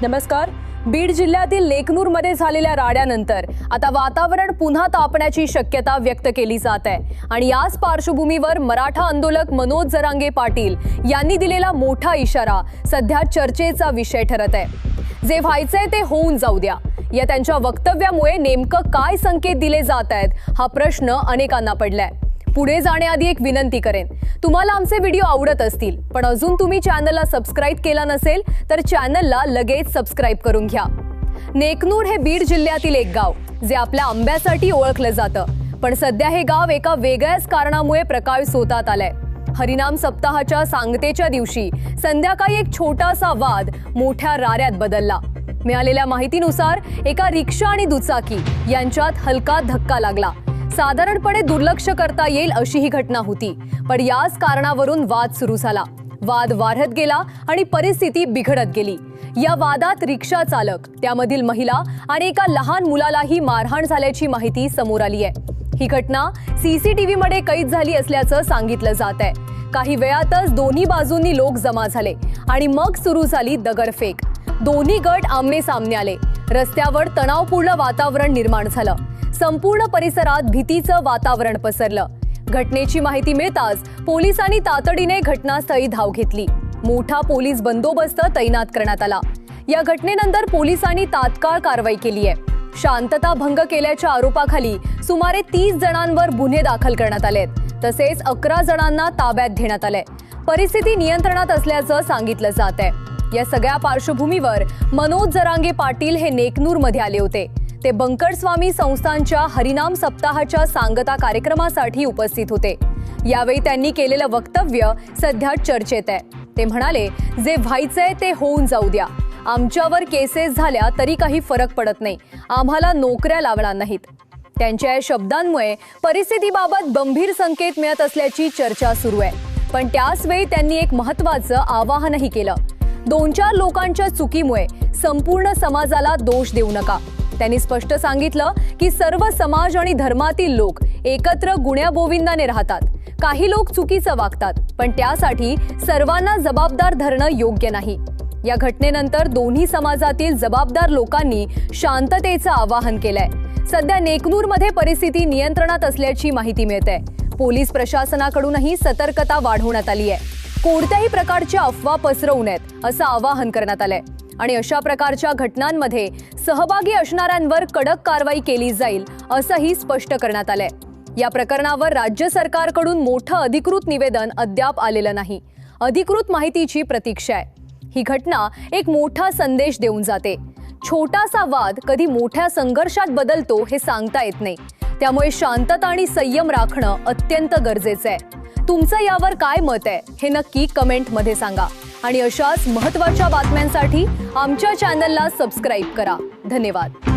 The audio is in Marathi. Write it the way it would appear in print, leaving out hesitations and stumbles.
नमस्कार। बीड जिल्ह्यातील लेकनूरमध्ये झालेल्या राड्यानंतर आता वातावरण पुन्हा तापण्याची शक्यता व्यक्त केली जात आहे आणि याच पार्श्वभूमीवर मराठा आंदोलक मनोज जरांगे पाटील यांनी दिलेला मोठा इशारा सध्या चर्चेचा विषय ठरत आहे। जे व्हायचंय ते होऊन जाऊ द्या, या त्यांच्या वक्तव्यामुळे नेमकं काय संकेत दिले जात आहेत हा प्रश्न अनेकांना पडलाय। पुढे जाण्याआधी एक विनंती करेन, तुम्हाला आमचे व्हिडिओ आवडत असतील पण अजून तुम्ही चॅनलला सबस्क्राइब केला नसेल तर चॅनलला लगेच सबस्क्राइब करून घ्या। नेकनूर हे बीड जिल्ह्यातील एक गाव जे आपल्या आंब्यासाठी ओळखलं जातं, पण सध्या हे गाव एका वेगळ्याच कारणामुळे प्रकाशझोतात आलंय। हरिनाम सप्ताहाच्या सांगतेच्या दिवशी संध्याकाळी एक छोटासा वाद मोठ्या राऱ्यात बदलला। मिळालेल्या माहितीनुसार एका रिक्षा आणि दुचाकी यांच्यात हलका धक्का लागला। साधारणपणे दुर्लक्ष करता येईल अशी ही घटना होती, पण याच कारणावरून वाद सुरू झाला। वाद वाढत गेला आणि परिस्थिती बिघडत गेली। या वादात रिक्षा चालक, त्यामधील महिला आणि एका लहान मुलालाही मारहाण झाल्याची माहिती समोर आली आहे। ही घटना सीसीटीव्ही मध्ये कैद झाली असल्याचं सांगितलं जात आहे। काही वेळातच दोन्ही बाजूंनी लोक जमा झाले आणि मग सुरू झाली दगडफेक। दोन्ही गट आमने सामने आले। रस्त्यावर तणावपूर्ण वातावरण निर्माण झालं। संपूर्ण परिसरात भीतीचं वातावरण पसरलं। घटनेची माहिती मिळताच पोलिसांनी तातडीने घटनास्थळी धाव घेतली। मोठा पोलीस बंदोबस्त तैनात करण्यात आला। या घटनेनंतर पोलिसांनी तात्काळ कारवाई केली आहे। शांतता भंग केल्याच्या आरोपाखाली सुमारे 30 जणांवर गुन्हे दाखल करण्यात आलेत, तसेच 11 जणांना ताब्यात घेण्यात आले। परिस्थिती नियंत्रणात असल्याचं सांगितलं जात आहे। या सगळ्या पार्श्वभूमीवर मनोज जरांगे पाटील हे नेकनूरमध्ये आले होते। ते बंकटस्वामी संस्थानच्या हरिनाम सप्ताहाच्या सांगता कार्यक्रमासाठी उपस्थित होते। यावेळी त्यांनी केलेलं वक्तव्य सध्या चर्चेत आहे। ते म्हणाले, जे व्हायचंय ते होऊन जाऊ द्या। आमच्यावर केसेस झाल्या तरी काही फरक पडत नाही, आम्हाला नोकऱ्या लावणार नाहीत। त्यांच्या या शब्दांमुळे परिस्थितीबाबत गंभीर संकेत मिळत असल्याची चर्चा सुरू आहे, पण त्याच वेळी त्यांनी एक महत्त्वाचं आवाहनही केलं। 2-4 लोकांच्या चुकीमुळे संपूर्ण समाजाला दोष देऊ नका। त्यांनी स्पष्ट सांगितलं की सर्व समाज आणि धर्मातील लोक एकत्र गुण्यागोविंदाने राहतात। काही लोक चुकीचं वागतात, पण त्यासाठी सर्वांना जबाबदार धरणं योग्य नाही। या घटनेनंतर दोन्ही समाजातील जबाबदार लोकांनी शांततेचं आवाहन केलंय। सध्या नेकनूरमध्ये परिस्थिती नियंत्रणात असल्याची माहिती मिळते। पोलीस प्रशासनाकडूनही सतर्कता वाढवण्यात आली आहे। कोणत्याही प्रकारच्या अफवा पसरवू नयेत असं आवाहन करण्यात आलंय आणि अशा प्रकारच्या घटनांमध्ये सहभागी असणाऱ्यांवर कडक कारवाई केली जाईल असंही स्पष्ट करण्यात आलंय। या प्रकरणावर राज्य सरकारकडून मोठं अधिकृत निवेदन अद्याप आलेलं नाही। अधिकृत माहितीची प्रतीक्षा आहे। ही घटना एक मोठा संदेश देऊन जाते। छोटासा वाद कधी मोठ्या संघर्षात बदलतो हे सांगता येत नाही, त्यामुळे शांतता आणि संयम राखणं अत्यंत गरजेचं आहे। तुमचं यावर काय मत आहे हे नक्की कमेंटमध्ये सांगा आणि अशाच महत्त्वाच्या बातम्यांसाठी आमच्या चॅनलला सबस्क्राइब करा। धन्यवाद।